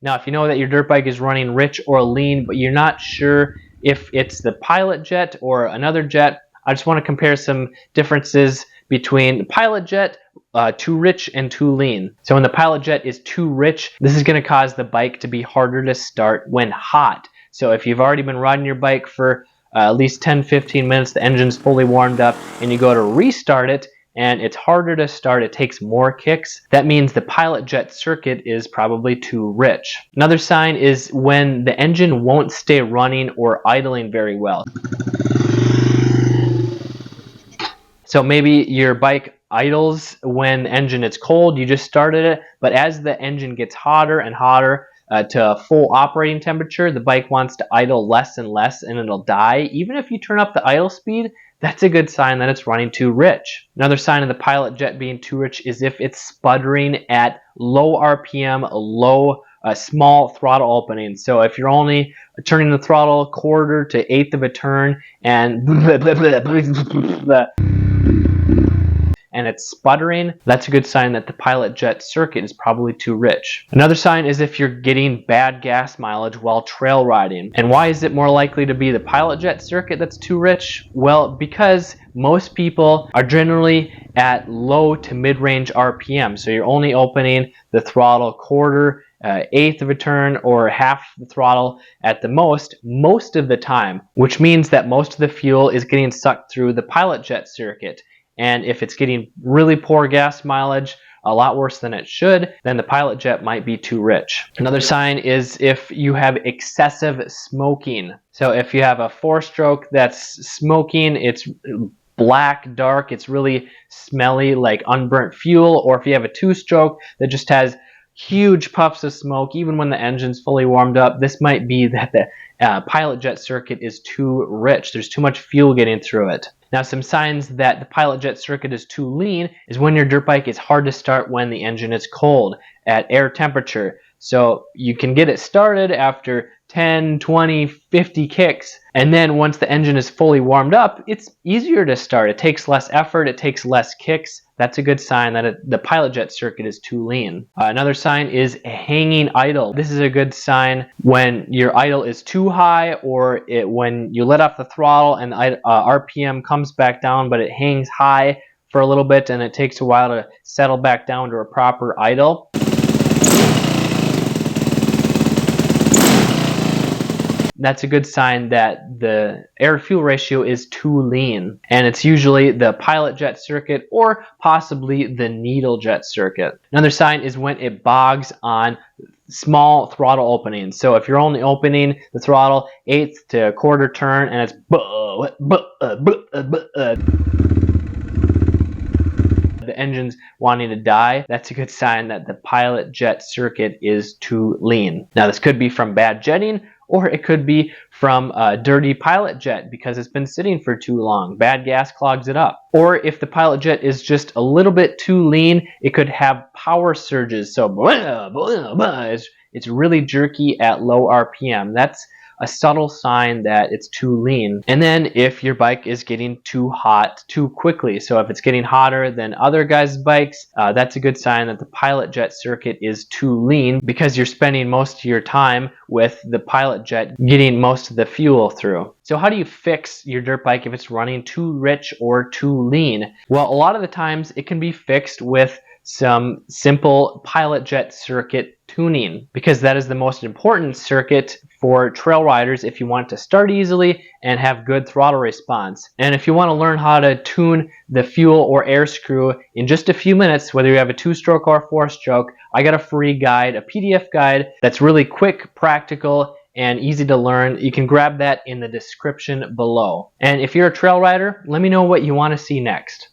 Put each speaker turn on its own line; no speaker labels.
Now, if you know that your dirt bike is running rich or lean, but you're not sure if it's the Pilot Jet or another jet, I just want to compare some differences between the Pilot Jet, too rich and too lean. So when the Pilot Jet is too rich, this is going to cause the bike to be harder to start when hot. So if you've already been riding your bike for at least 10-15 minutes, the engine's fully warmed up, and you go to restart it, and it's harder to start, it takes more kicks, that means the Pilot Jet circuit is probably too rich. Another sign is when the engine won't stay running or idling very well. So maybe your bike idles when the engine is cold, you just started it, but as the engine gets hotter and hotter to full operating temperature, the bike wants to idle less and less and it'll die. Even if you turn up the idle speed, that's a good sign that it's running too rich. Another sign of the Pilot Jet being too rich is if it's sputtering at low RPM, low small throttle openings. So if you're only turning the throttle quarter to eighth of a turn and it's sputtering, that's a good sign that the Pilot Jet circuit is probably too rich. Another sign is if you're getting bad gas mileage while trail riding. And why is it more likely to be the Pilot Jet circuit that's too rich? Well, because most people are generally at low to mid-range RPM. So you're only opening the throttle quarter, eighth of a turn, or half the throttle at the most of the time, which means that most of the fuel is getting sucked through the Pilot Jet circuit. And if it's getting really poor gas mileage, a lot worse than it should, then the Pilot Jet might be too rich. Another sign is if you have excessive smoking. So if you have a 4-stroke that's smoking, it's black, dark, it's really smelly like unburnt fuel, or if you have a 2-stroke that just has huge puffs of smoke even when the engine's fully warmed up, this might be that the Pilot Jet circuit is too rich. There's too much fuel getting through it. Now, some signs that the Pilot Jet circuit is too lean is when your dirt bike is hard to start when the engine is cold at air temperature. So you can get it started after 10, 20, 50 kicks, and then once the engine is fully warmed up, it's easier to start. It takes less effort, it takes less kicks. That's a good sign that the Pilot Jet circuit is too lean. Another sign is hanging idle. This is a good sign when your idle is too high, or when you let off the throttle and RPM comes back down, but it hangs high for a little bit and it takes a while to settle back down to a proper idle. That's a good sign that the air-fuel ratio is too lean, and it's usually the Pilot Jet circuit or possibly the needle jet circuit. Another sign is when it bogs on small throttle openings. So if you're only opening the throttle eighth to a quarter turn and it's the engine's wanting to die, that's a good sign that the Pilot Jet circuit is too lean. Now, this could be from bad jetting, or it could be from a dirty Pilot Jet because it's been sitting for too long. Bad gas clogs it up. Or if the Pilot Jet is just a little bit too lean, it could have power surges. So it's really jerky at low RPM. That's a subtle sign that it's too lean. And then if your bike is getting too hot too quickly, so if it's getting hotter than other guys' bikes, that's a good sign that the Pilot Jet circuit is too lean because you're spending most of your time with the Pilot Jet getting most of the fuel through. So how do you fix your dirt bike if it's running too rich or too lean? Well, a lot of the times it can be fixed with some simple Pilot Jet circuit tuning, because that is the most important circuit for trail riders if you want to start easily and have good throttle response. And if you want to learn how to tune the fuel or air screw in just a few minutes, whether you have a 2-stroke or a 4-stroke, I got a free guide, a PDF guide that's really quick, practical, and easy to learn. You can grab that in the description below. And if you're a trail rider, let me know what you want to see next.